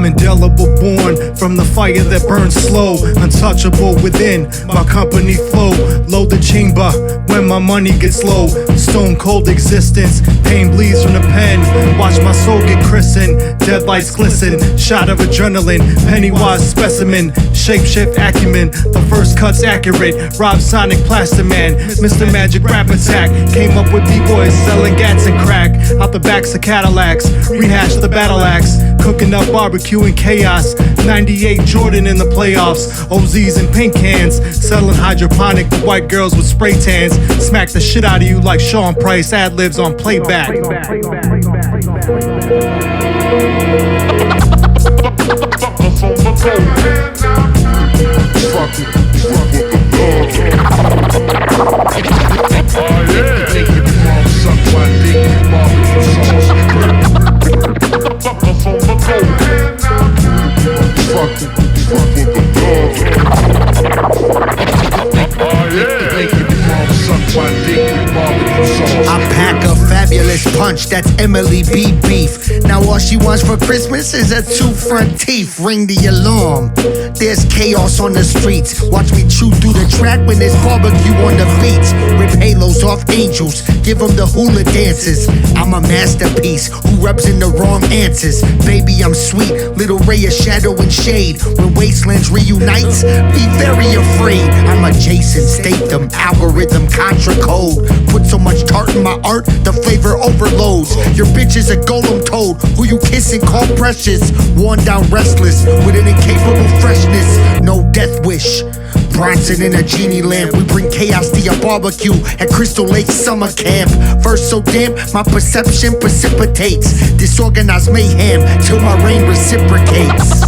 I'm indelible, born from the fire that burns slow, untouchable within my company flow. Load the chamber when my money gets low. Stone cold existence, pain bleeds from the pen. Watch my soul get christened, dead lights glisten. Shot of adrenaline, Pennywise specimen. Shapeshift acumen, the first cut's accurate. Rob Sonic Plaster Man, Mr. Magic Rap Attack. Came up with B-boys selling gats and crack out the backs of Cadillacs. Rehash the battle axe, cooking up barbecue and chaos. 98 Jordan in the playoffs. OZs and paint cans, selling hydroponic to white girls with spray tans. Smack the shit out of you like Sean Price ad-libs on playback. I pack a fabulous punch, that's Emily B. Beef. Now all she wants for Christmas is a 2 front teeth. Ring the alarm, there's chaos on the streets. Watch me chew through the track when there's barbecue on the beats. Rip halos off angels, give them the hula dances. I'm a masterpiece who rubs in the wrong answers. Baby, I'm sweet, little ray of shadow and shade. When Wastelands reunites, be very afraid. I'm a Jason Statham, algorithm, contra code. Put so much tart in my art, the flavor overloads. Your bitch is a golem toad, who you kiss and call precious. Worn down restless, with an incapable freshness. No death wish, Bronson in a genie lamp. We bring chaos to your barbecue at Crystal Lake summer camp. Verse so damp, my perception precipitates disorganized mayhem till my rain reciprocates.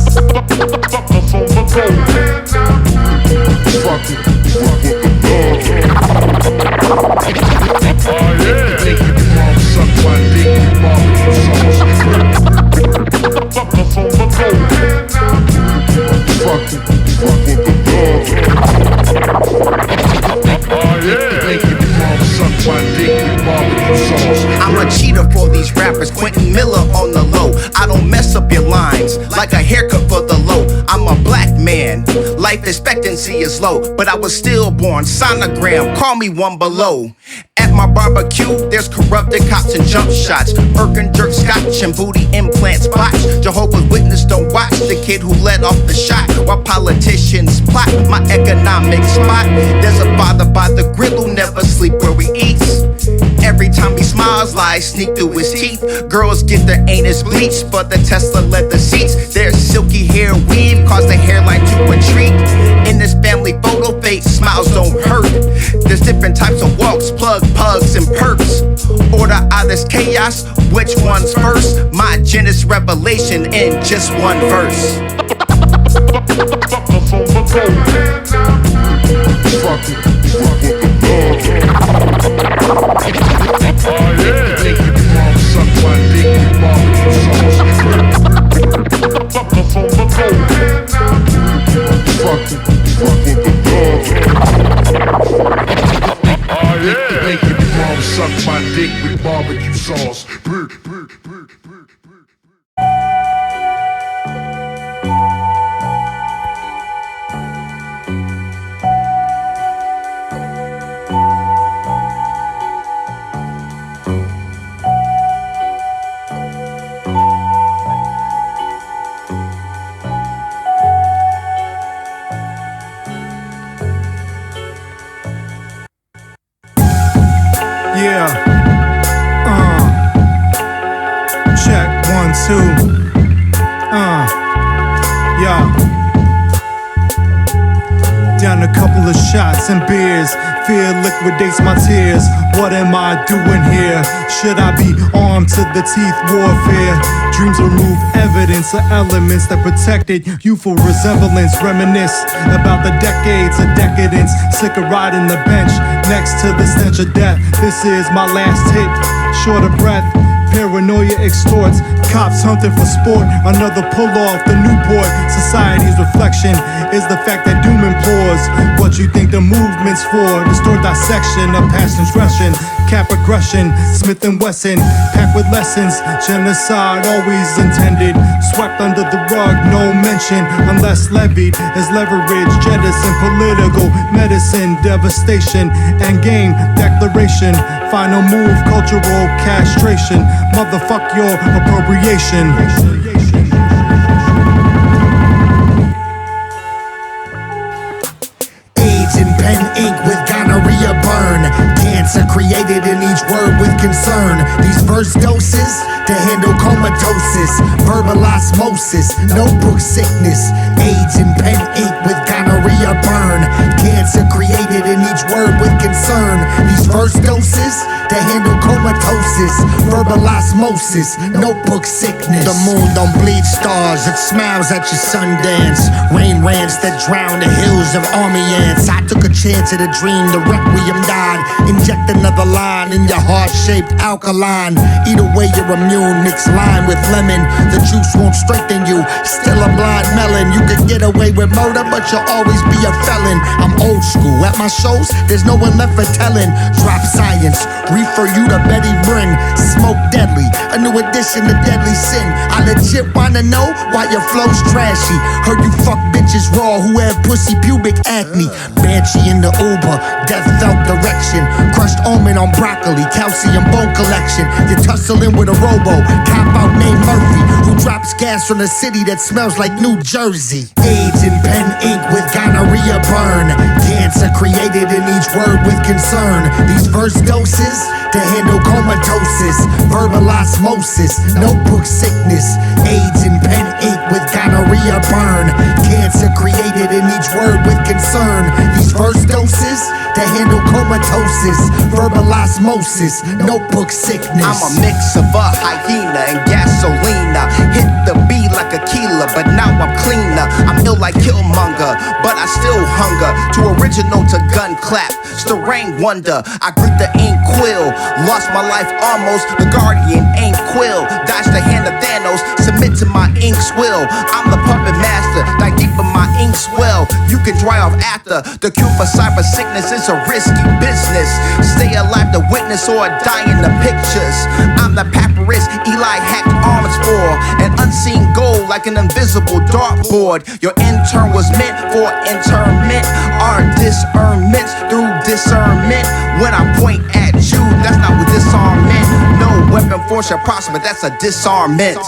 I'm a cheater for these rappers, Quentin Miller on the low. I don't mess up your lines like a haircut for the low. I'm a black man, life expectancy is low, but I was stillborn, sonogram, call me one below. At my barbecue, there's corrupted cops and jump shots. Irk jerk scotch and booty implants botch. Jehovah's Witness don't watch the kid who let off the shot, while politicians plot my economic spot. There's a father by the grill who never sleep where he eats. Every time he smiles, lies sneak through his teeth. Girls get their anus bleached, but the Tesla leather seats. Their silky hair weave cause the hairline to retreat. In this family photo, fake smiles don't hurt. There's different types of walks, plug, pugs, and perks. Order out this chaos, which one's first? My Genesis revelation in just one verse. Suck my dick with barbecue sauce. Yeah. Check 1, 2. Yeah. Down a couple of shots and beers. Fear liquidates my tears. What am I doing here? Should I be armed to the teeth? Warfare. Dreams remove evidence of elements that protected youthful resemblance. Reminisce about the decades of decadence. Sick of riding the bench next to the stench of death. This is my last hit. Short of breath. Paranoia extorts, cops hunting for sport. Another pull off the Newport. Society's reflection is the fact that doom implores what you think the movement's for. Distort dissection of past transgression, cap aggression, Smith & Wesson, packed with lessons. Genocide always intended, swept under the rug, no mention unless levied as leverage. Jettison political medicine, devastation and game declaration. Final move, cultural castration. Motherfuck your appropriation. AIDS in pen ink with gonorrhea burn. Cancer created in each word with concern. These verse doses to handle comatosis, verbal osmosis, notebook sickness. AIDS in pen ink with gonorrhea burn. Cancer created in each word with concern. These verse doses to handle comatosis, verbal osmosis, notebook sickness. The moon don't bleed stars, it smiles at your Sundance. Rain rants that drown the hills of army ants. I took a chance at a dream, the requiem died. Inject another line in your heart-shaped alkaline. Eat away your immune, mix lime with lemon. The juice won't strengthen you, still a blind melon. You could get away with murder, but you'll always be a felon. I'm old school, at my shows, there's no one left for telling. Drop science, refer you to Betty Bryn. Smoke deadly, a new addition to deadly sin. I legit wanna know why your flow's trashy. Heard you fuck bitches raw who have pussy pubic acne. Banshee in the Uber, death felt direction. Crushed almond on broccoli, calcium bone collection. You're tussling with a robo, cop out named Murphy, who drops gas from a city that smells like New Jersey. AIDS in pen ink with gonorrhea burn. Cancer created in each word with concern. These verse doses to handle comatosis, verbal osmosis, notebook sickness. AIDS in pen ink with gonorrhea burn. Cancer created in each word with concern. These verse doses to handle comatosis, verbal osmosis, notebook sickness. I'm a mix of a hyena and gasolina. Hit the beat like a killer, but now I'm cleaner. I'm ill like Killmonger, but I still hunger. Too original to gun clap, still rain wonder. I greet the ink quill, lost my life almost. The guardian ain't quill, dodge the hand of Thanos, submit to my ink swill. I'm the puppet master, dive deep in my ink swell. You can dry off after. The cure for cyber sickness is a risky business. Stay alive to witness or die in the pictures. I'm the papyrus Eli hacked arms for, an unseen goal like an invisible dartboard. Your intern was meant for internment, our discernments through discernment. When I point at you, that's not what disarm meant. No weapon force shall prosper, that's a disarmament.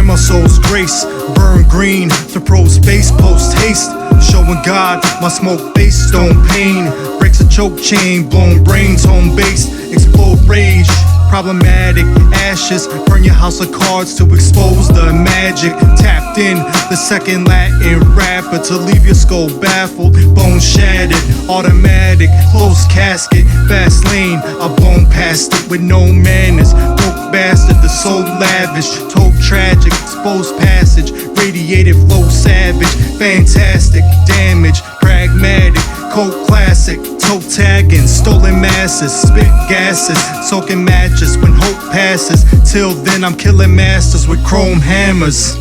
My soul's grace, burn green, the pro space post haste, showing God my smoke base, stone pain, breaks a choke chain, blown brains, home base, explode rage, problematic ashes, burn your house of cards to expose the magic, tapped in, the second Latin rapper to leave your skull baffled, bone shattered, automatic, closed casket, fast lane, I blown past it with no manners, broke bastard, the soul lavish, told tragic, exposed passage, radiated flow savage, fantastic, damage, pragmatic, cold classic, toe tagging, stolen masses, spit gases, soaking matches when hope passes, till then I'm killing masters with chrome hammers.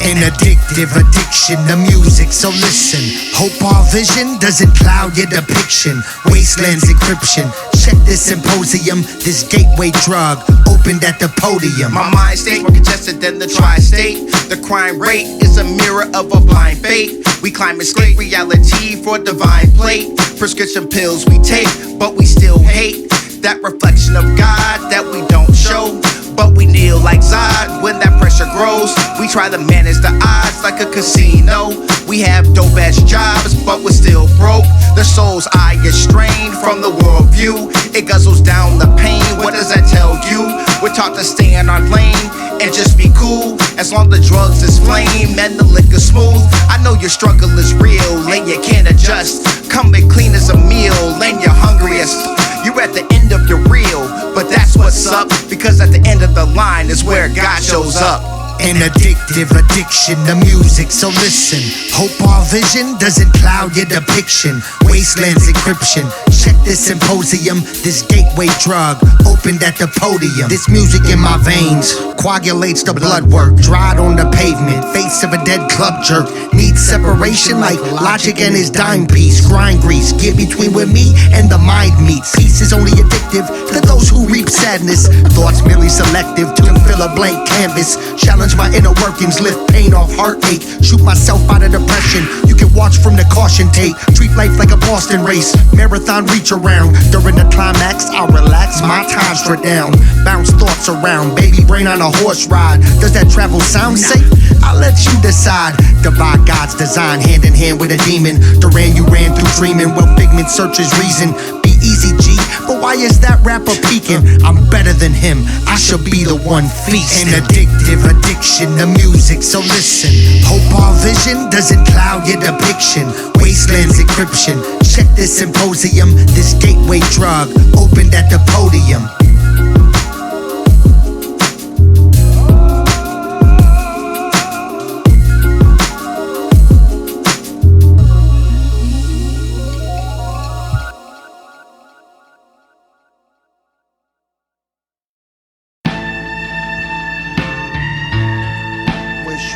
An addictive addiction to music, so listen. Hope our vision doesn't cloud your depiction. Wastelands encryption, check this symposium. This gateway drug opened at the podium. My mind state more congested than the tri-state. The crime rate is a mirror of a blind fate. We climb escape reality for divine plate. Prescription pills we take, but we still hate. That reflection of God that we don't show, but we kneel like Zod. When that pressure grows, we try to manage the odds like a casino. We have dope-ass jobs, but we're still broke. The soul's eye is strained from the worldview. It guzzles down the pain, what does that tell you? We're taught to stay in our lane and just be cool. As long the drugs is flame and the liquor smooth. I know your struggle is real and you can't adjust. Coming clean as a meal and you're hungriest. You're at the end of your reel, but that's what's up. Because at the end of the line is where God shows up. An addictive addiction to music, so listen. Hope our vision doesn't cloud your depiction. Wastelands encryption. Check this symposium, this gateway drug opened at the podium. This music in my veins coagulates the blood work. Dried on the pavement, face of a dead club jerk. Needs separation like Logic and his dime piece. Grind grease, get between where me and the mind meets. Peace is only addictive to those who reap sadness. Thoughts merely selective to fill a blank canvas. Challenge my inner workings, lift pain off heartache. Shoot myself out of depression. You can watch from the caution tape. Treat life like a Boston race. Marathon reach around. During the climax, I'll relax my timestra down. Bounce thoughts around. Baby brain on a horse ride. Does that travel sound safe? I'll let you decide. Divide God's design hand in hand with a demon. Duran you ran through dreaming. Well, figment searches reason. Be easy, G. But why is that rapper peeking? I'm better than him. I should be the one feasting. An addictive addiction to music, so listen. Hope our vision doesn't cloud your depiction. Wastelands encryption. Check this symposium, this gateway drug opened at the podium.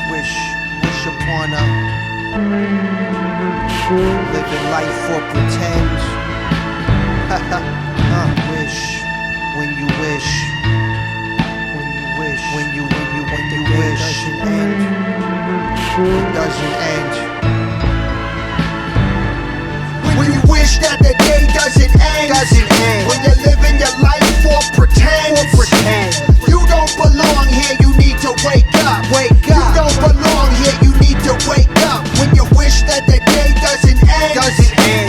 Wish upon a living life for pretend. Wish when you wish, when you wish, when you wish doesn't end. It doesn't end. When you wish that the day doesn't end. When you're living your life for pretend. You don't belong here. You need to wake up. You don't belong here. You need to wake up. When you wish that the day doesn't end.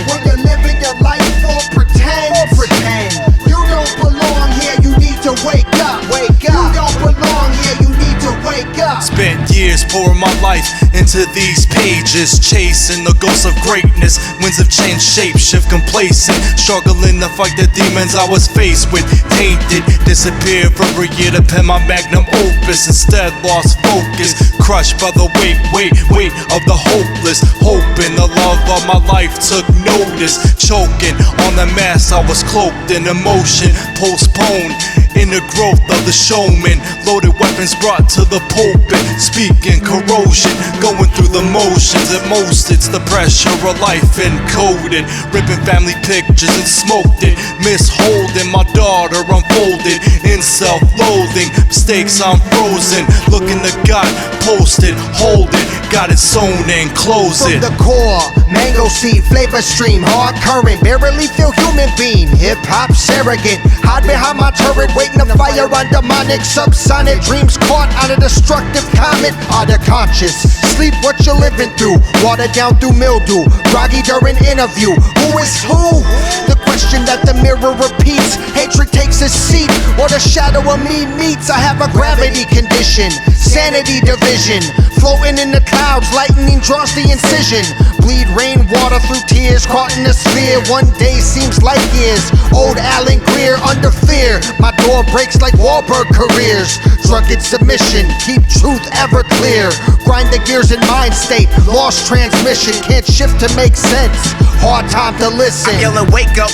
When you're living your life for pretend. You don't belong here. You need to wake up. You don't belong here. You need to wake up. Spent years pouring my life into these pages, chasing the ghosts of greatness. Winds of change, shape shift, complacent, struggling to fight the demons I was faced with. Tainted, disappeared for a year to pen my magnum opus. Instead lost focus, crushed by the weight of the hopeless. Hoping the love of my life took notice. Choking on the mask I was cloaked in emotion. Postponed in the growth of the showman. Loaded weapons brought to the pulpit. Speaking corrosion, going through the motions. At most it's the pressure of life encoded. Ripping family pictures and smoked it. Misholding my daughter unfolded in self-loathing. Mistakes I'm frozen. Looking to God, posted, hold it. Got it sewn and close it. From the core, mango seed, flavor stream, hard current, barely feel human being. Hip hop surrogate, hide behind my turret, waiting to fire on demonic subsonic dreams caught on a destructive comet. Are the conscious? Sleep what you're living through, watered down through mildew, groggy during interview. Who is who? The question that the mirror repeats. Hatred takes a seat, or the shadow of me meets. I have a gravity condition, sanity division, floating in the clouds, lightning draws the incision. Bleed rainwater through tears, caught in the sphere. One day seems like years. Old Alan Greer under fear. My door breaks like Wahlberg careers. Drunken submission, keep truth ever clear. Grind the gears in mind state, lost transmission, can't shift to make sense. Hard time to listen. I'm yelling, wake up,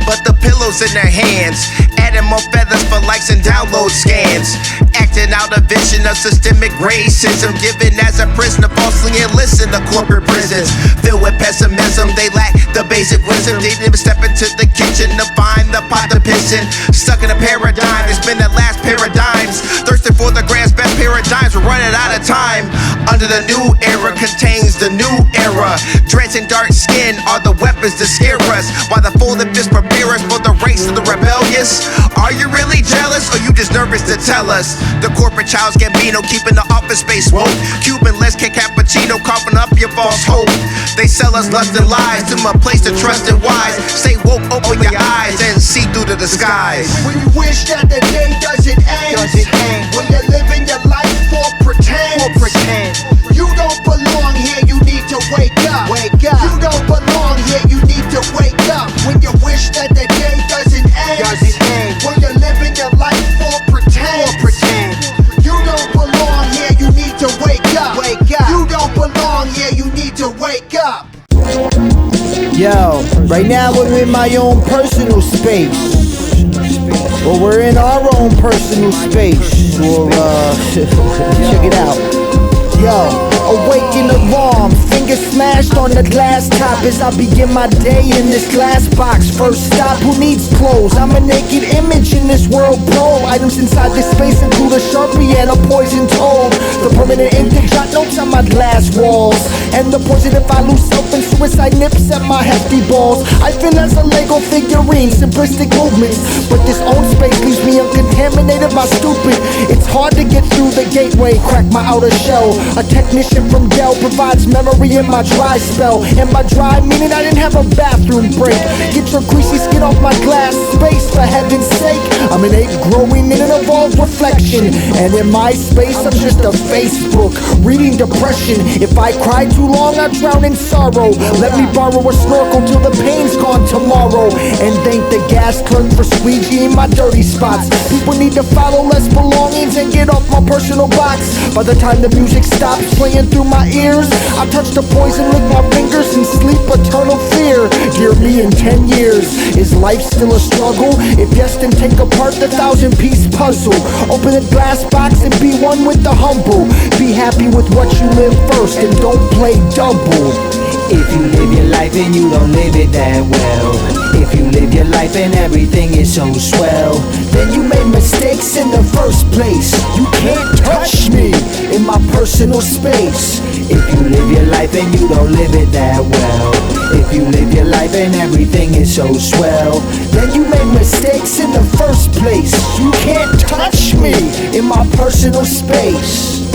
but the pillow's in their hands. Adding more feathers for likes and download scans. Acting out a vision of systemic racism. Given as a prisoner, falsely enlisted to corporate prisons. Filled with pessimism, they lack the basic wisdom. They didn't even step into the kitchen to find the pot to piss in. Stuck in a paradigm, it's been the last paradigms. Thirsting for the grand's best paradigms, we're running out of time. Under the new era contains the new era. Dreads and dark skin are the weapons to scare us, while the folded fists prepare us for the race of the rebellious. Are you really jealous, or you just nervous to tell us. The corporate child's Gambino keeping the office space woke. Cuban Les K Cappuccino coughing up your false hope. They sell us lust and lies to my place to trust and wise. Stay woke, open your eyes and see through the disguise. When you wish that the day doesn't end, when you're living your life for pretend, you don't belong here, you need to wake up. You don't belong here, you need to wake up. When you wish that the day doesn't end, when you're living your life for pretend, you don't belong here, you need to wake up. You don't belong here, you need to wake up. Yo, right now we're in my own personal space. Or we're in our own personal space. Or check it out. Yo, awaken alarm, finger smashed on the glass top as I begin my day in this glass box. First stop, who needs clothes? I'm a naked image in this world, bro. Items inside this space include a Sharpie and a poison toad. The permanent ink that jot notes on my glass walls, and the poison if I lose self and suicide nips at my hefty balls. I feel as a Lego figurine, simplistic movements, but this own space leaves me uncontaminated by stupid. It's hard to get through the gateway, crack my outer shell. A technician from Dell provides memory in my dry spell. And by dry, meaning I didn't have a bathroom break. Get your greasy skin off my glass space, for heaven's sake. I'm an ape growing in an evolved reflection, and in my space I'm just a Facebook reading depression. If I cry too long, I drown in sorrow. Let me borrow a snorkel till the pain's gone tomorrow. And thank the gas clerk for squeegeeing my dirty spots. People need to follow less belongings and get off my personal box. By the time the music stops playing through my ears, I touch the poison with my fingers and sleep eternal fear. Dear me, in 10 years, is life still a struggle? If yes, then take apart the 1,000-piece puzzle. Open the glass box and be one with the humble. Be happy with what you live first and don't play double. If you live your life and you don't live it that well, if you live your life and everything is so swell, then you made mistakes in the first place. You can't touch me in my personal space. if you live your life and you don't live it that well, if you live your life and everything is so swell, then you made mistakes in the first place. You can't touch me in my personal space.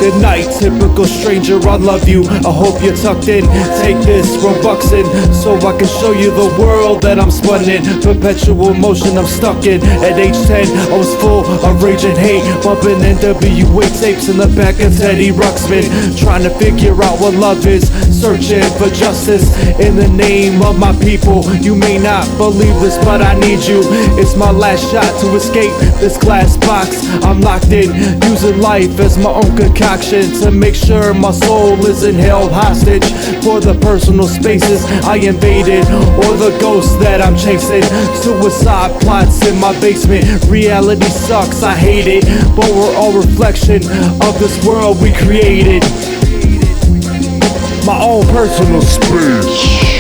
Good night, typical stranger, I love you. I hope you're tucked in. Take this from Buxton, so I can show you the world that I'm spun in. Perpetual motion I'm stuck in. At age 10, I was full of rage and hate, bumping NWA tapes in the back of Teddy Ruxpin, trying to figure out what love is, searching for justice in the name of my people. You may not believe this, but I need you. It's my last shot to escape this glass box. I'm locked in, using life as my own concoction to make sure my soul isn't held hostage for the personal spaces I invaded, or the ghosts that I'm chasing. Suicide plots in my basement. Reality sucks, I hate it, but we're all reflection of this world we created. My own personal space.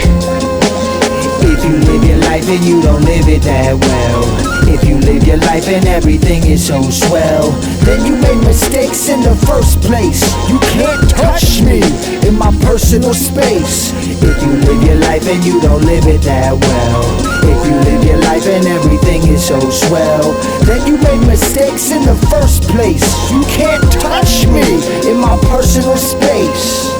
if you live your life and you don't live it that well, if you live your life and everything is so swell, then you made mistakes in the first place. You can't touch me in my personal space. if you live your life and you don't live it that well, if you live your life and everything is so swell, then you made mistakes in the first place. You can't touch me in my personal space.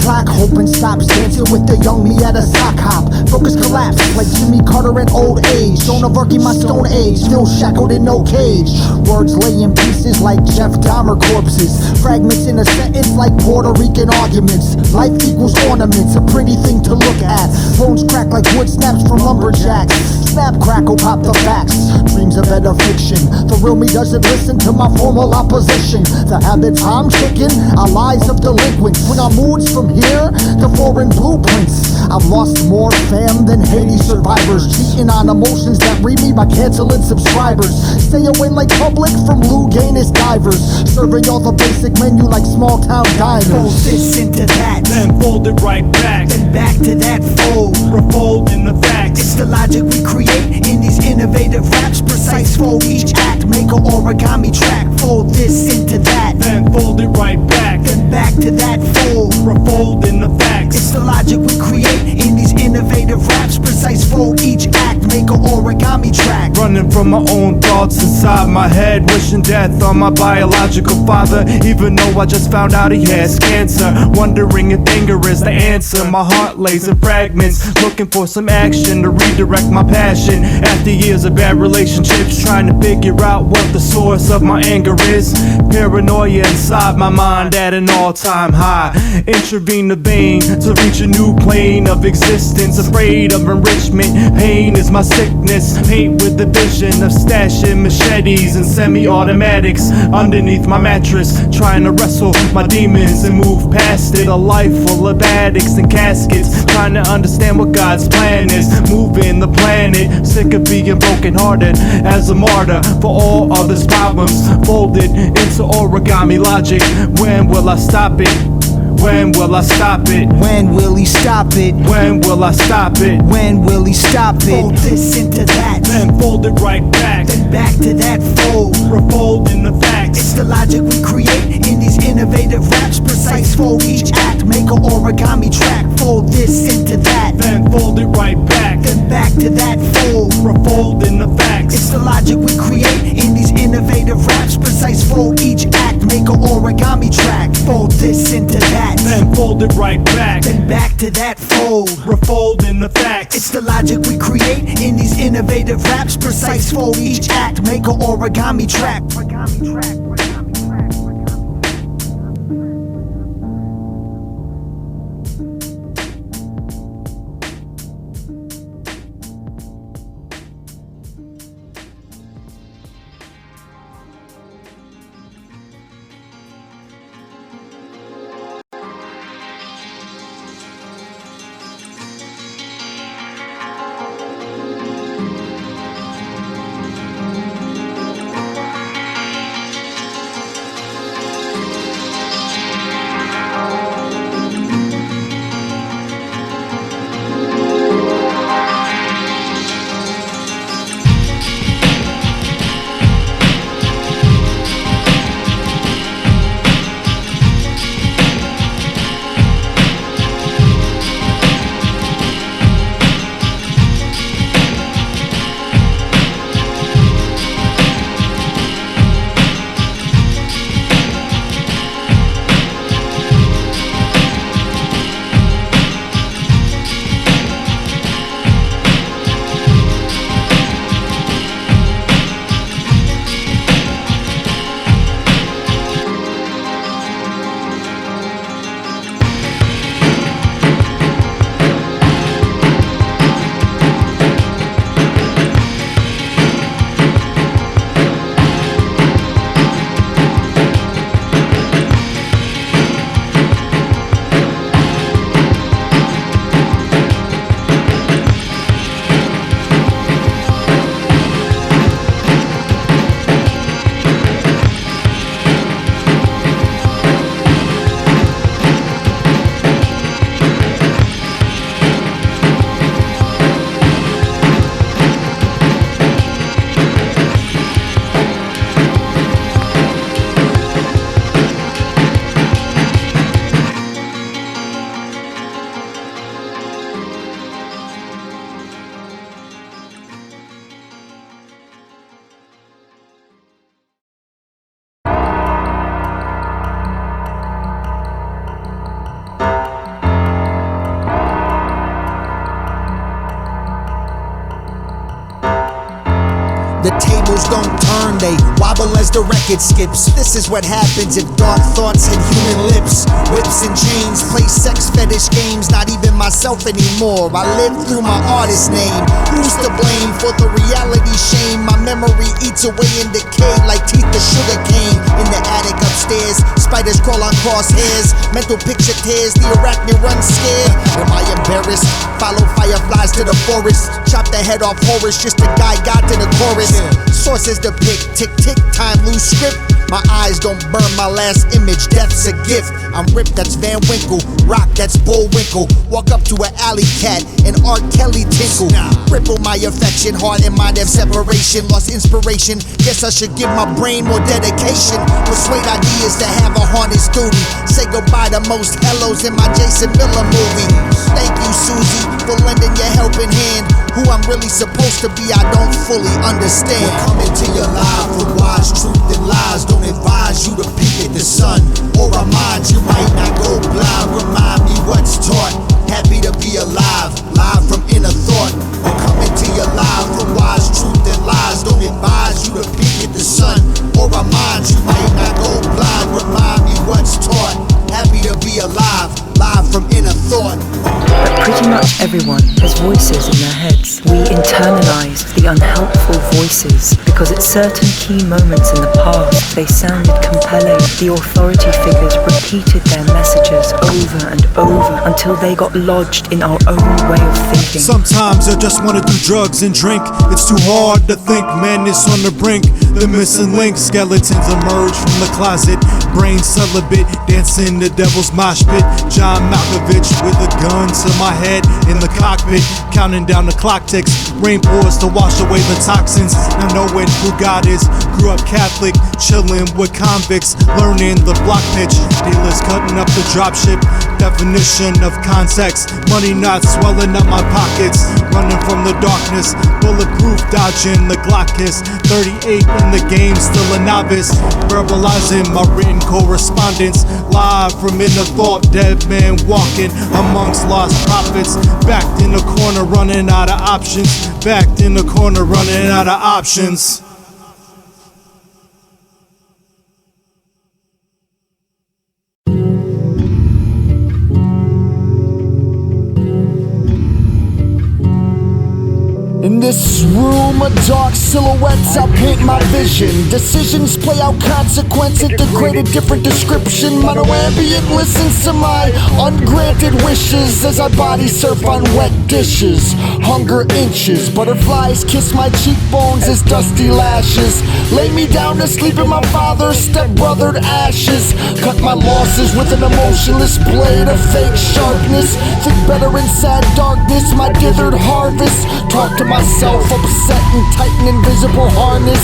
Clock, hoping stops dancing with the young me at a sock hop. Focus collapse like Jimmy Carter at old age. Joan of Arc in my stone age, still shackled in no cage. Words lay in pieces like Jeff Dahmer corpses. Fragments in a sentence like Puerto Rican arguments. Life equals ornaments, a pretty thing to look at. Bones crack like wood snaps from lumberjacks. Snap, crackle, pop the facts. Dreams of better fiction. The real me doesn't listen to my formal opposition. The habits I'm shaking are lies of delinquents. bring our moods from here to foreign blueprints. I've lost more fam than Haiti survivors, cheating on emotions that read me by canceling subscribers. Stay away like public from Lou Gaines divers, serving y'all the basic menu like small town diners. Fold this into that, then fold it right back, then back to that fold. Refold in the facts. It's the logic we create in these innovative raps. Precise fold each act, make a origami track. Fold this into that, then fold it right back, then back to that fold. Refold in the facts. It's the logic we create in these innovative raps. Precise fold each act, make a origami track. Running from my own thoughts inside my head, wishing death on my biological father, even though I just found out he has cancer. Wondering if anger is the answer. My heart lays in fragments, looking for some action to redirect my passion. After years of bad relationships, trying to figure out what the source of my anger is. Paranoia inside my mind at an all-time high. Intervene the vein to reach a new plane of existence. Afraid of enrichment, pain is my sickness. Paint with the vision of stashing machetes and semi-automatics underneath my mattress, trying to wrestle my demons and move past it. A life full of addicts and caskets, trying to understand what God's plan is. Moving the planet, sick of being broken-hearted as a martyr for all others' problems. Folded into origami logic. When will I stop it? When will I stop it? When will he stop it? When will I stop it? When will he stop it? Fold this into that, then fold it right back, then back to that fold. Refold in the facts. It's the logic we create in these innovative raps. Precise fold each act, make a origami track. Fold this into that, then fold it right back, then back to that fold. Refold in the facts. It's the logic we create in these innovative raps. Precise fold each act, make a origami track. Fold this into that, then fold it right back, then back to that fold. Refold in the facts. It's the logic we create in these innovative raps. Precise fold each act, make a origami track. The tables don't turn, they wobble as the record skips. This is what happens if dark thoughts hit human lips. Whips and chains, play sex fetish games. Not even my myself anymore. I live through my artist name. Who's to blame for the reality shame? My memory eats away in decay like teeth of sugar cane. In the attic upstairs, spiders crawl on crosshairs. Mental picture tears, the arachnid run scared. Am I embarrassed? Follow fireflies to the forest. Chop the head off Horus just to guide God to the chorus. Sources depict tick tick time lose script. My eyes don't burn my last image, death's a gift. I'm ripped, that's Van Winkle. Rock, that's Bullwinkle. Walk up to an alley cat and R. Kelly tinkle. Ripple my affection, heart and mind have separation. Lost inspiration, guess I should give my brain more dedication. Persuade ideas to have a harness duty. Say goodbye to most hellos in my Jason Miller movie. Thank you, Susie, for lending your helping hand. Who I'm really supposed to be, I don't fully understand. We're coming to your live for wise truth and lies. Don't advise you to peek at the sun or our minds. You might not go blind. Remind me what's taught. Happy to be alive, live from inner thought. We're coming to your live for wise truth and lies. Don't advise you to peek at the sun or our minds. You might not go blind. Remind me what's taught. Happy to be alive, live from inner thought. But pretty much everyone has voices in their heads. We internalize the unhelpful voices because at certain key moments in the past they sounded compelling. The authority figures repeated their messages over and over until they got lodged in our own way of thinking. Sometimes I just wanna do drugs and drink. It's too hard to think, madness on the brink. The missing link, skeletons emerge from the closet. Brain celibate, dancing the devil's mosh pit. John Malkovich with a gun to my head in the cockpit, counting down the clock ticks. Rain pours to wash away the toxins. Now knowing who God is. Grew up Catholic, chilling with convicts, learning the block pitch. Dealers cutting up the dropship. Definition of context. Money not swelling up my pockets. Running from the darkness. Bulletproof, dodging the Glock kiss. 38 in the game, still a novice. Verbalizing my written correspondence. Live from inner thought, dead man walking amongst lost prophets. Backed in the corner, running out of options. Backed in the corner, running out of options. In this room of dark silhouettes, I paint my vision. Decisions play out consequence, integrate a different description. Mono ambient listens to my ungranted wishes as I body surf on wet dishes. Hunger inches, butterflies kiss my cheekbones as dusty lashes. Lay me down to sleep in my father's step-brothered ashes. Cut my losses with an emotionless blade of fake sharpness. Think better in sad darkness, my dithered harvest. Talk to myself, upset and tighten invisible harness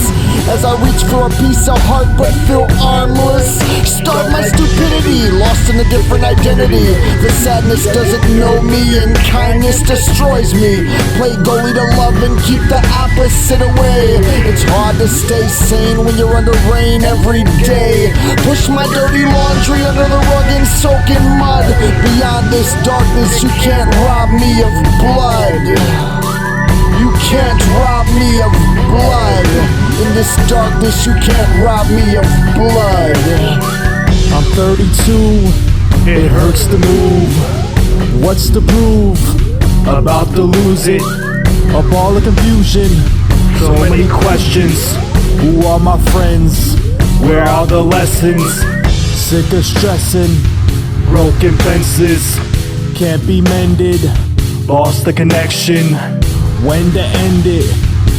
as I reach for a piece of heart but feel armless. Start my stupidity, lost in a different identity. The sadness doesn't know me and kindness destroys me. Play goalie to love and keep the opposite away. It's hard to stay sane when you're under rain every day. Push my dirty laundry under the rug and soak in mud. Beyond this darkness, you can't rob me of blood. You can't rob me of blood. In this darkness, you can't rob me of blood. I'm 32, it hurts to move. What's to prove? About to lose it. A ball of confusion, so many questions. Who are my friends? Where are the lessons? Sick of stressing, broken fences can't be mended. Lost the connection, when to end it.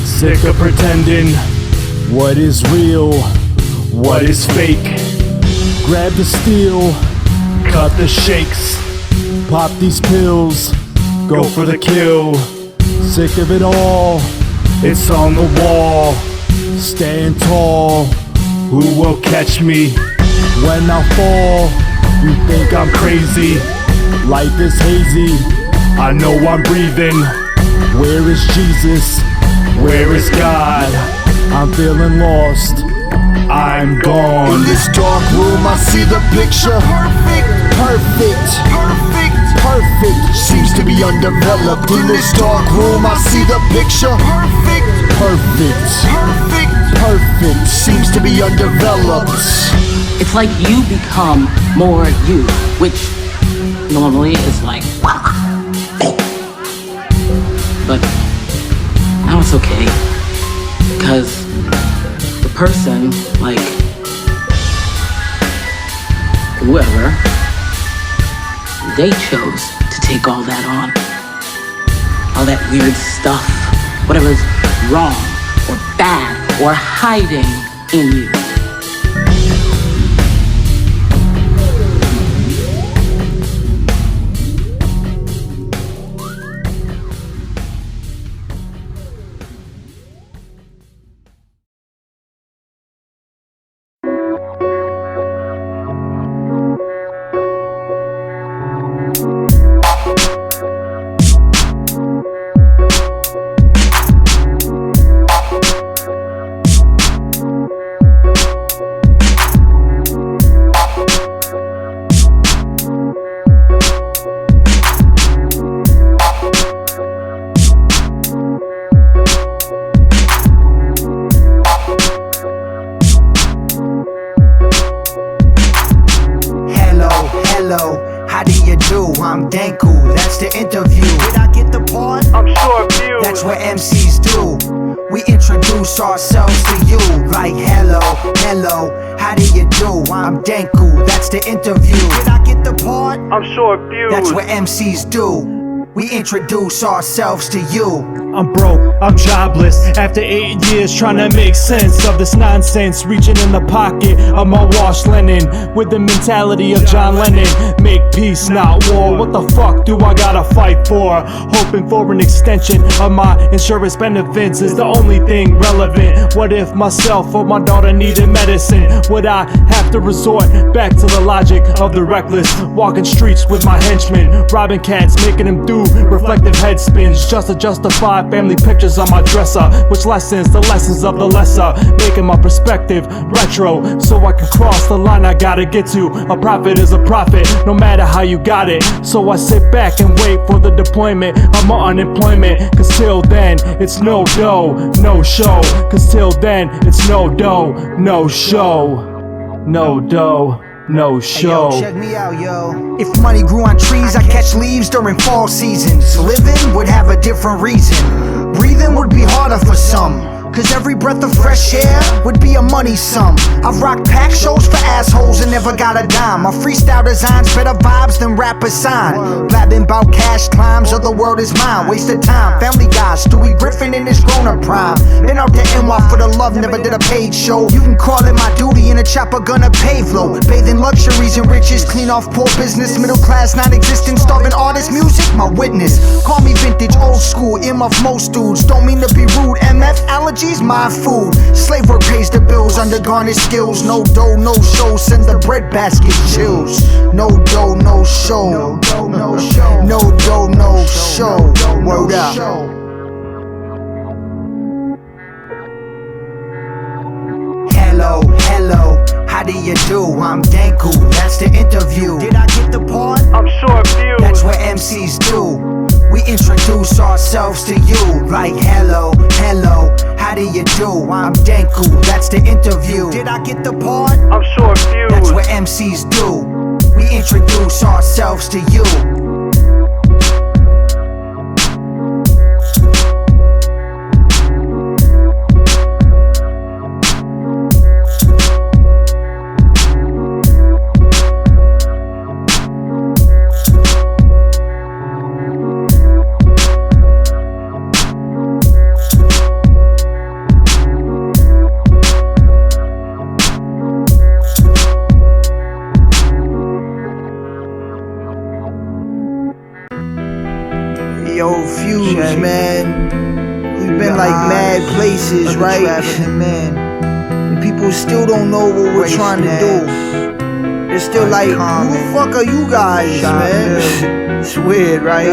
Sick of pretending. What is real? What is fake? Grab the steel, cut the shakes, pop these pills, go for the kill. Sick of it all, it's on the wall. Stand tall, who will catch me when I fall? You think I'm crazy, life is hazy, I know I'm breathing. Where is Jesus? Where is God? I'm feeling lost, I'm gone. In this dark room I see the picture. Perfect, perfect, perfect seems to be undeveloped. In this dark room I see the picture. Perfect, perfect, perfect seems to be undeveloped. It's like you become more you, which normally is like But now it's okay, because the person, like, whoever, they chose to take all that on. All that weird stuff, whatever's wrong or bad or hiding in you. How do you do? I'm Danku, that's the interview. Did I get the part? I'm sure of you. That's what MCs do. We introduce ourselves to you like hello, hello, how do you do? I'm Danku, that's the interview. Did I get the part? I'm sure of you. That's what MCs do. We introduce ourselves to you. I'm broke, I'm jobless. After 8 years trying to make sense of this nonsense, reaching in the pocket of my wash linen with the mentality of John Lennon. Make peace, not war. What the fuck do I gotta fight for? Hoping for an extension of my insurance benefits is the only thing relevant. What if myself or my daughter needed medicine? Would I have to resort back to the logic of the reckless? Walking streets with my henchmen, robbing cats, making them do reflective head spins just to justify family pictures on my dresser, which lessens the lessons of the lesser, making my perspective retro so I can cross the line I gotta get to. A prophet is a prophet, no matter how you got it. So I sit back and wait for the deployment of my unemployment, cause till then it's no dough, no show. Cause till then it's no dough, no show. No dough, no show. Hey, yo, check me out, yo. If money grew on trees, I catch leaves during fall seasons. Living would have a different reason. Breathing would be harder for some, cause every breath of fresh air would be a money sum. I've rocked pack shows for assholes and never got a dime. My freestyle designs better vibes than rappers sign. Blabbing about cash climbs, or the world is mine. Waste of time, Family Guy, Stewie Griffin in his grown-up prime. Been out to NY for the love, never did a paid show. You can call it my duty in a chopper gonna pave low. Bathe in luxuries and riches, clean off poor business. Middle class, non-existent, starving artist, music, my witness. Call me vintage, old school, earmuff most dudes. Don't mean to be rude, MF allergies, my food. Slave work pays the bills, under garnished skills. No dough, no show, send the bread basket chills. No dough, no show. No dough, no show. No dough, no show. Word up. Hello, hello, how do you do? I'm Danku, that's the interview. Did I get the part? I'm sure of you. That's what MCs do. We introduce ourselves to you like hello, hello, how do you do? I'm Danku, that's the interview. Did I get the part? I'm sure of you. That's what MCs do. We introduce ourselves to you. Yo, Fuse, man. We've been like mad places, right? And people still don't know what we're trying to do. They're still like, who the fuck are you guys, man? It's weird, right?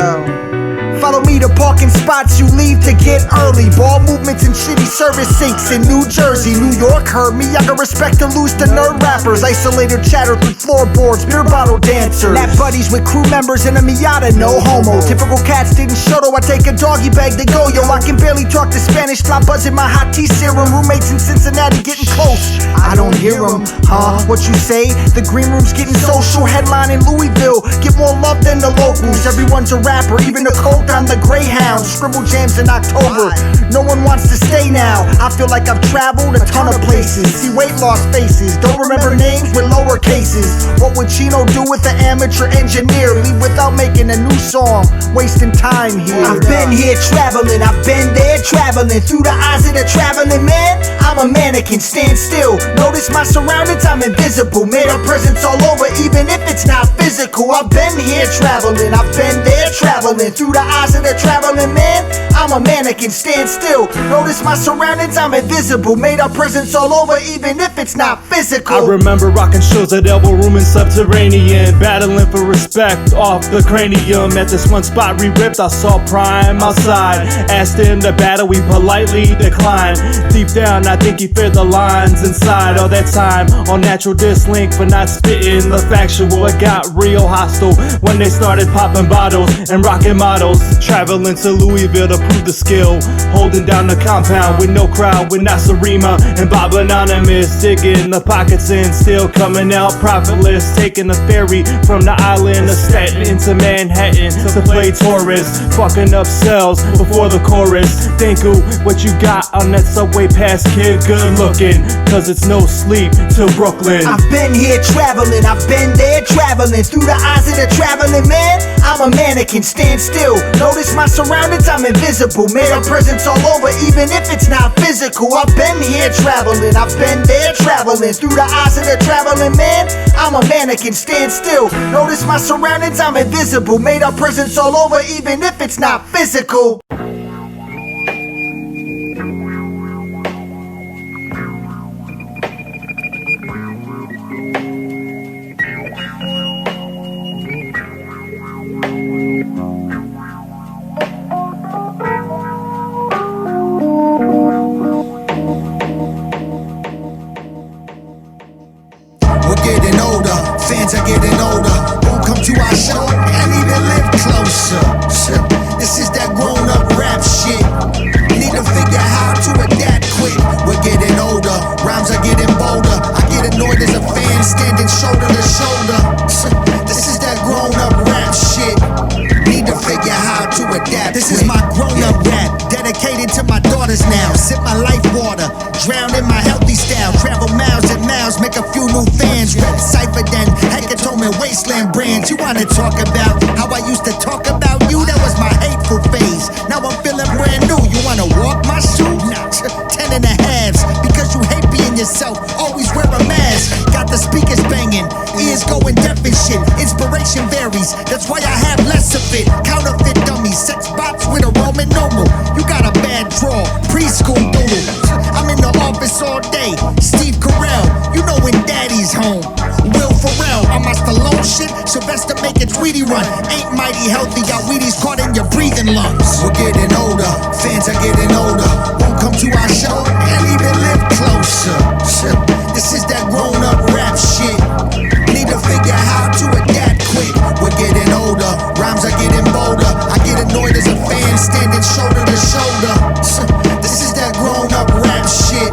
Follow me to parking spots you leave to get early. Ball movements and shitty service sinks in New Jersey. New York heard me, I got respect to lose to nerd rappers. Isolated chatter through floorboards, beer bottle dancers. Lap buddies with crew members in a Miata, no homo. Typical cats didn't shuttle, I take a doggy bag to go. Yo, I can barely talk to Spanish, stop buzzing my hot tea serum. Roommates in Cincinnati getting close, I don't hear them. Huh, what you say? The green room's getting social, headline in Louisville. Get more love than the locals. Everyone's a rapper, even the colt on the Greyhound. Scribble jams in October, no one wants to stay now. I feel like I've traveled a ton of places. See weight loss faces, don't remember names with lower cases. What would Chino do with an amateur engineer? Leave without making a new song, wasting time here. I've been here traveling, I've been there traveling. Through the eyes of the traveling man, I'm a mannequin, stand still. Notice my surroundings, I'm invisible. Made a presence all over, even if it's not physical. I've been here traveling, I've been there traveling. Through the eyes of the traveling man, I'm a mannequin, stand still. Notice my surroundings, I'm invisible. Made a presence all over, even if it's not physical. I remember rocking shows at Elbow Room and Subterranean, battling for respect off the cranium. At this one spot re-ripped, I saw Prime outside. Asked him to battle, we politely declined. Deep down, I think he feared the lines inside. All that time on Natural Dislink for not spitting the factual. It got real hostile when they started popping bottles and rocking models. Traveling to Louisville to prove the skill, holding down the compound with no crowd, with Nasarima and Bob Anonymous. Digging the pockets in, still coming out profitless. Taking a ferry from the island of Staten into Manhattan to play tourists. Fucking up cells before the chorus. Think of what you got on that subway pass, kid. Good looking, cause it's no sleep till Brooklyn. I've been here traveling, I've been there traveling. Through the eyes of the traveling man, I'm a mannequin, stand still. Notice my surroundings, I'm invisible. Made a presence all over, even if it's not physical. I've been here traveling, I've been there traveling. Through the eyes of the traveling man, I'm a mannequin, stand still. Notice my surroundings, I'm invisible. Made a presence all over, even if it's not physical. Fans are getting older, won't come to our show and even live closer. This is that grown-up rap shit. Need to figure how to adapt quick. We're getting older, rhymes are getting bolder. I get annoyed as a fan standing shoulder to shoulder. This is that grown-up rap shit. Need to figure how to adapt. This is my grown-up rap, dedicated to my daughters now. Sip my life water, drown in my healthy style. Travel miles and miles, make a few new fans. Rep Dcypha, then Agartha and Wasteland brands. You wanna talk about how I used to talk about you? That was my hateful phase. Now I'm feeling brand new. You wanna walk my shoe? 10 and a halves. Because you hate being yourself, always wear a mask. Got the speakers banging, ears going deaf and shit. Inspiration varies, that's why I have less of it. Counterfeit dummies, sex bots with a Roman normal. You got a bad draw, preschool doodle. I'm in the office all day. Steve Carell, you know when daddy's home. Will Ferrell, on my Stallone shit. Sylvester make a Tweety run. Ain't mighty healthy, got Wheaties caught in your breathing lungs. We're getting older, fans are getting older. Won't come to our show and even live closer. This is that grown-up rap shit. Need to figure how to adapt quick. We're getting older, rhymes are getting bolder. I get annoyed as a fan standing shoulder to shoulder. This is that grown-up rap shit.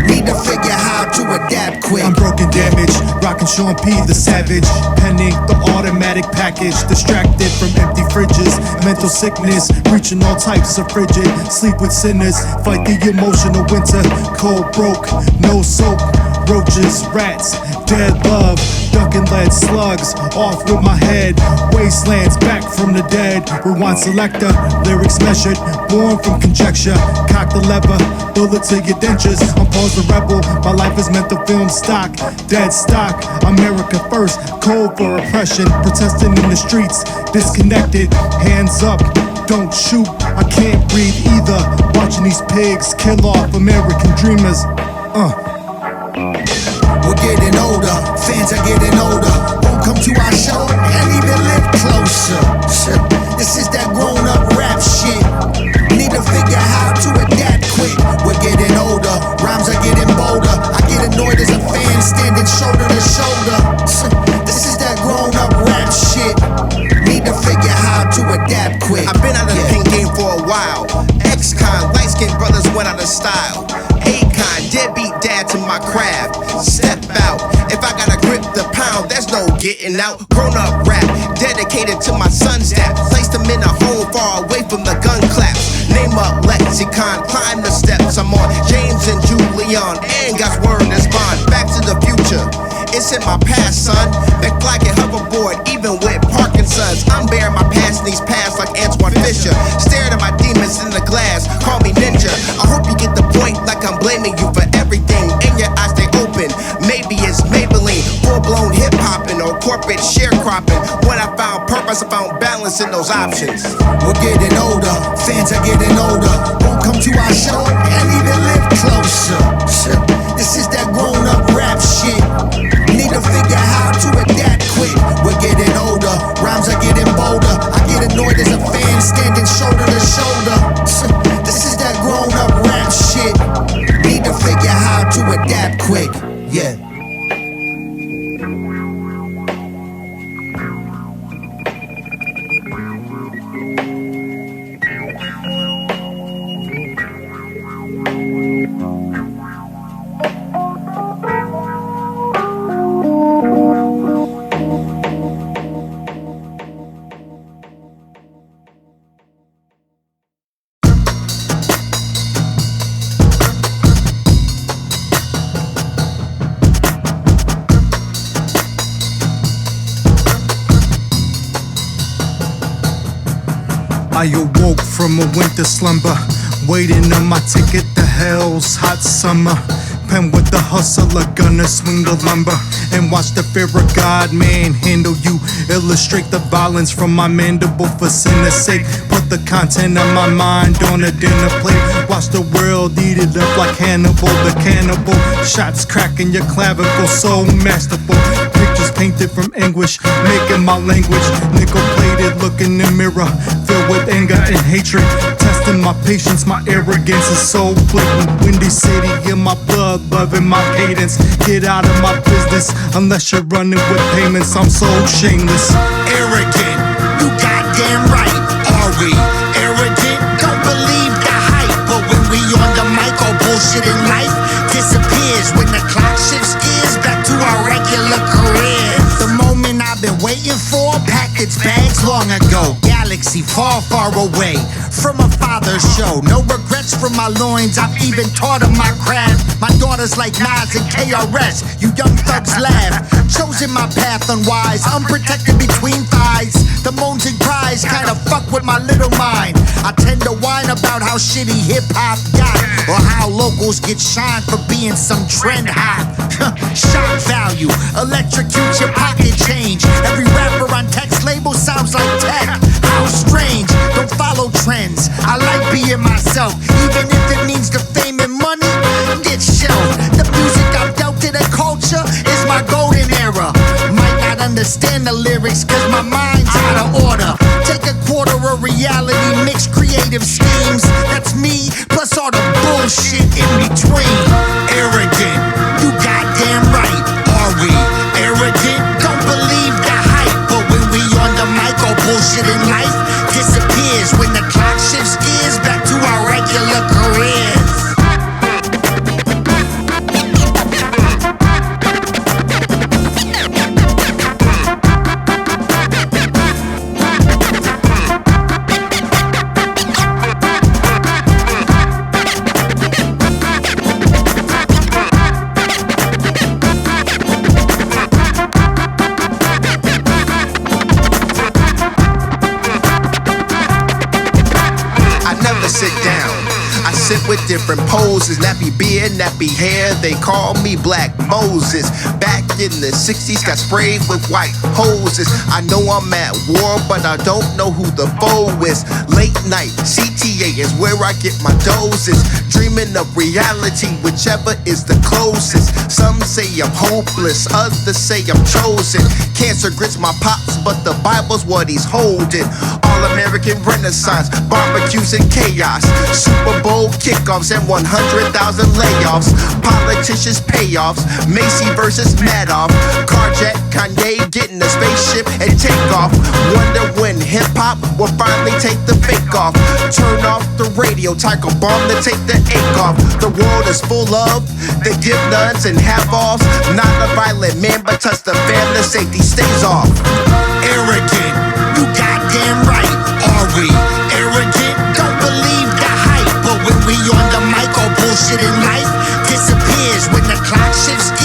Need to figure how to adapt quick. I'm broken damage, rockin' Sean P. the Savage. Penning the automatic package. Distracted from empty fridges. Mental sickness, reaching all types of frigid. Sleep with sinners, fight the emotional winter. Cold broke, no soap. Roaches, rats, dead love. Ducking lead slugs, off with my head. Wastelands, back from the dead. Rewind selector, lyrics measured. Born from conjecture, cock the lever. Bullet to your dentures. I'm Paul's the rebel, my life is meant to film stock. Dead stock, America first. Cold for oppression, protesting in the streets. Disconnected, hands up, don't shoot. I can't breathe either. Watching these pigs kill off American dreamers. We're getting older, fans are getting older. Won't come to our show and even live closer. This is that grown-up rap. adapt quick. I've been out of the pink game for a while. Ex-con, light-skinned brothers went out of style. A-con, deadbeat dad to my craft. Step out, if I gotta grip the pound, there's no getting out. Grown-up rap, dedicated to my son's dad. Placed him in a home far away from the gun claps. Name up lexicon, climb the steps. I'm on James and Julian, and God's word is bond. Back to the future, it's in my past, son. McFly and hoverboard, even with Parkinson's. I'm bearing my past in these paths like Antoine Fisher. Staring at my demons in the glass, call me ninja. I hope you get the point, like I'm blaming you for everything. In your eyes stay open, maybe it's Maybelline. Full-blown hip-hopping or corporate sharecropping. When I found purpose, I found balance in those options. We're getting older, fans are getting older. Won't come to our show, can't even live closer. This is that grown-up rap shit. Need to figure how to adapt quick. We're getting older, rhymes are getting bolder. I get annoyed as a fan standing shoulder to shoulder. This is that grown-up rap shit. Need to figure how to adapt quick. Yeah. I awoke from a winter slumber, waiting on my ticket to hell's hot summer. Pen with the hustler, gonna swing the lumber, and watch the fear of God manhandle you. Illustrate the violence from my mandible for sinner's sake. Put the content of my mind on a dinner plate. Watch the world eat it up like Hannibal the cannibal. Shots cracking your clavicle, so masterful. Pictures painted from anguish, making my language nickel-plated. Look in the mirror, filled with anger and hatred. Testing my patience, my arrogance is so blatant. Windy City in my blood, loving my cadence. Get out of my business unless you're running with payments. I'm so shameless. Arrogant, you goddamn right. Are we arrogant? Don't believe the hype. But when we on the mic, all bullshit in life disappears. When the clock shifts gears back to our regular careers. The moment I've been waiting for packed its bags long ago. Galaxy far, far away from a father's show. No regrets from my loins, I've even taught him my craft. My daughter's like Nas and KRS, you young thugs laugh. Chosen my path unwise, unprotected between thighs. The moans and cries kinda fuck with my little mind. I tend to whine about how shitty hip-hop got, or how locals get shined for being some trend hot. Shock value, electrocute your pocket change. Every rapper on text label sounds like tech. How strange, don't follow trends. I like being myself, even if it means the fame and money get shelved. The music I've dealt to the culture is my golden era. Might not understand the lyrics cause my mind's out of order. Take a quarter of reality, mix creative schemes. That's me, plus all the bullshit in between. Arrogant, you goddamn right. Are we arrogant? Don't believe the hype. But when we on the mic, all bullshit in life disappears. When the clock shifts gears back to our regular careers. Sit down. I sit with different poses, nappy beard, nappy hair. They call me Black Moses. Back in the 60s, got sprayed with white hoses. I know I'm at war, but I don't know who the foe is. Late night, CTA is where I get my doses. Dreaming of reality, whichever is the closest. Some say I'm hopeless, others say I'm chosen. Cancer grits my pops, but the Bible's what he's holding. All-American Renaissance, barbecues and chaos, Super Bowl kickoffs and 100,000 layoffs, politicians payoffs, Macy versus Madoff, Carjack, Kanye getting a spaceship and take off. Wonder when hip-hop will finally take the fake off. Turn off the radio, Tiger Bomb to take the ache off. The world is full of the give nuns and have-offs. Not a violent man, but touch the family, safety stays off. Arrogant, you goddamn right. Are we arrogant? Don't believe the hype. But when we on the mic, all bullshit in life disappears when the clock shifts.